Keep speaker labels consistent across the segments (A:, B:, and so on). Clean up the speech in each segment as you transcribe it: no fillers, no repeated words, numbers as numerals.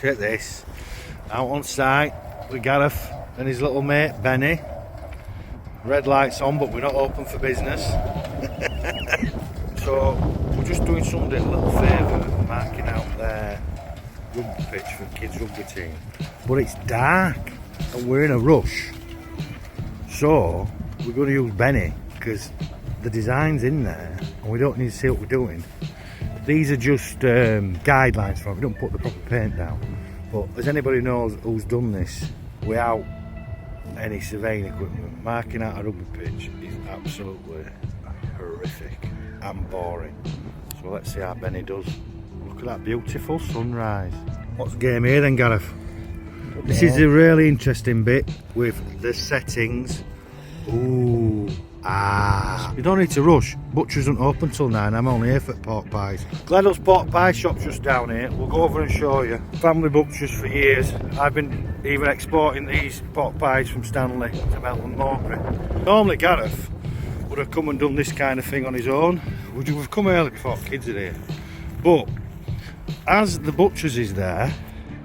A: look at this. Out on site with Gareth and his little mate Benny. Red lights on, but we're not open for business. So we're just doing somebody a little favour, marking out their rugby pitch for the kids' rugby team. But it's dark and we're in a rush. So we're going to use Benny because the design's in there and we don't need to see what we're doing. These are just guidelines for it. We don't put the proper paint down. But as anybody knows who's done this without any surveying equipment, marking out a rugby pitch is absolutely horrific and boring. So let's see how Benny does. Look at that beautiful sunrise. What's game here then, Gareth? This is a really interesting bit with the settings. Ooh. You don't need to rush. Butcher's aren't open till 9. I'm only here for pork pies. Gleddle's pork pie shop's just down here. We'll go over and show you. Family butchers for years. I've been even exporting these pork pies from Stanley to Melton Mowbray. Normally Gareth would have come and done this kind of thing on his own. Would you have come early before kids are here? But as the butcher's is there,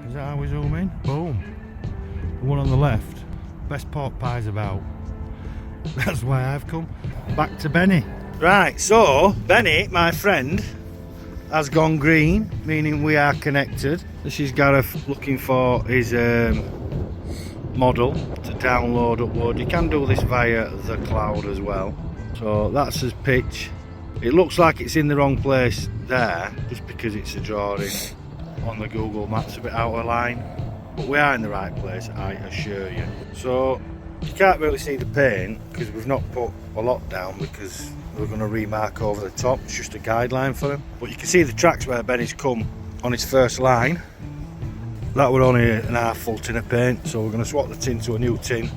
A: is that how we zoom in? Boom. The one on the left. Best pork pies about. That's why I've come. Back to Benny. Right, so Benny, my friend, has gone green, meaning we are connected. This is Gareth looking for his model to download, upload. You can do this via the cloud as well. So that's his pitch. It looks like it's in the wrong place there, just because it's a drawing on the Google Maps a bit out of line. But we are in the right place, I assure you. So you can't really see the paint because we've not put a lot down because we're going to remark over the top. It's just a guideline for him. But you can see the tracks where Benny's come on his first line. That were only an half full tin of paint, so we're going to swap the tin to a new tin,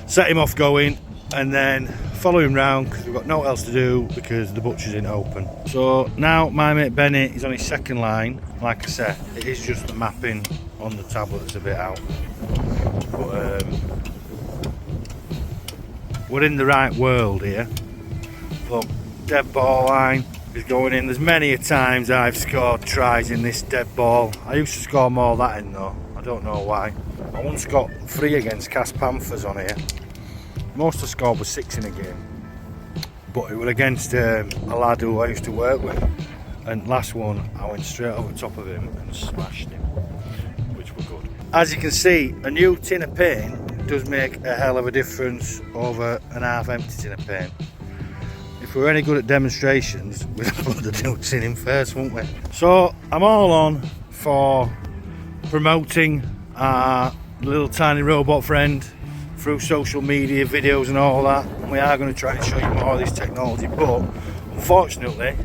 A: set him off going, and then follow him round because we've got no else to do because the butcher's isn't open. So now my mate Benny is on his second line. Like I said, it is just the mapping on the tablet that's a bit out. But we're in the right world here. Look, dead ball line is going in. There's many a times I've scored tries in this dead ball. I used to score more that in though. I don't know why. I once got 3 against Cas Panthers on here. Most I scored was 6 in a game. But it was against a lad who I used to work with. And last one, I went straight over top of him and smashed him, which were good. As you can see, a new tin of paint does make a hell of a difference over an half empty tin of paint. If we were any good at demonstrations, we'd put the new tin in first, wouldn't we? So I'm all on for promoting our little tiny robot friend through social media, videos and all that. And we are going to try and show you more of this technology, but unfortunately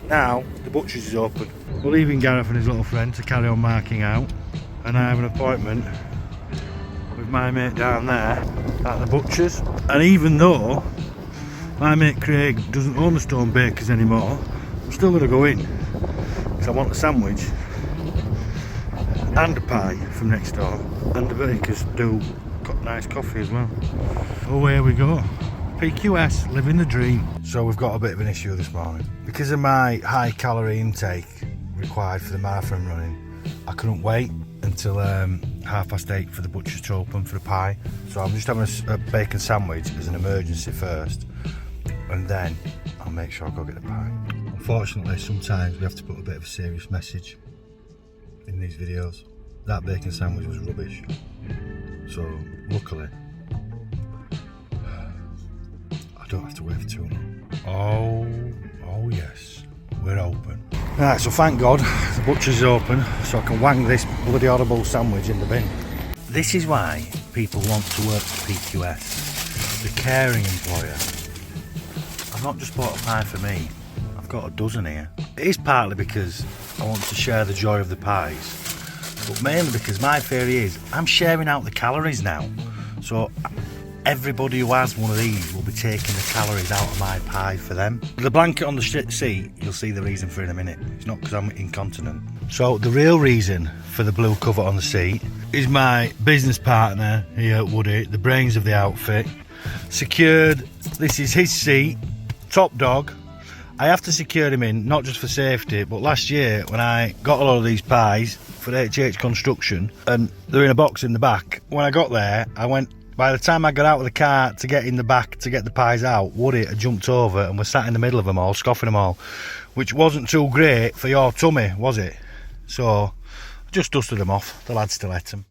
A: now the butcher's is open. We're leaving Gareth and his little friend to carry on marking out, and I have an appointment with my mate down there at the butcher's. And even though my mate Craig doesn't own the Stone Bakers anymore, I'm still going to go in because I want a sandwich and a pie from next door, and the bakers do nice coffee as well. Oh, here we go. PQS, living the dream. So we've got a bit of an issue this morning. Because of my high calorie intake required for the marathon running, I couldn't wait until 8:30 for the butcher's to open for the pie. So I'm just having a bacon sandwich as an emergency first, and then I'll make sure I go get the pie. Unfortunately, sometimes we have to put a bit of a serious message in these videos. That bacon sandwich was rubbish. So luckily, I don't have to wait for too long. Oh yes, we're open. Right, so thank God the butcher's is open, so I can wang this bloody horrible sandwich in the bin. This is why people want to work for PQS, the caring employer. I've not just bought a pie for me, I've got a dozen here. It is partly because I want to share the joy of the pies, but mainly because my theory is I'm sharing out the calories now. So everybody who has one of these will be taking the calories out of my pie for them. The blanket on the seat, you'll see the reason for it in a minute. It's not because I'm incontinent. So the real reason for the blue cover on the seat is my business partner here, Woody, the brains of the outfit. Secured, this is his seat, top dog. I have to secure him in, not just for safety, but last year when I got a lot of these pies for HH Construction, and they're in a box in the back. When I got there, by the time I got out of the car to get in the back to get the pies out, Woody had jumped over and was sat in the middle of them all, scoffing them all, which wasn't too great for your tummy, was it? So I just dusted them off. The lads still ate them.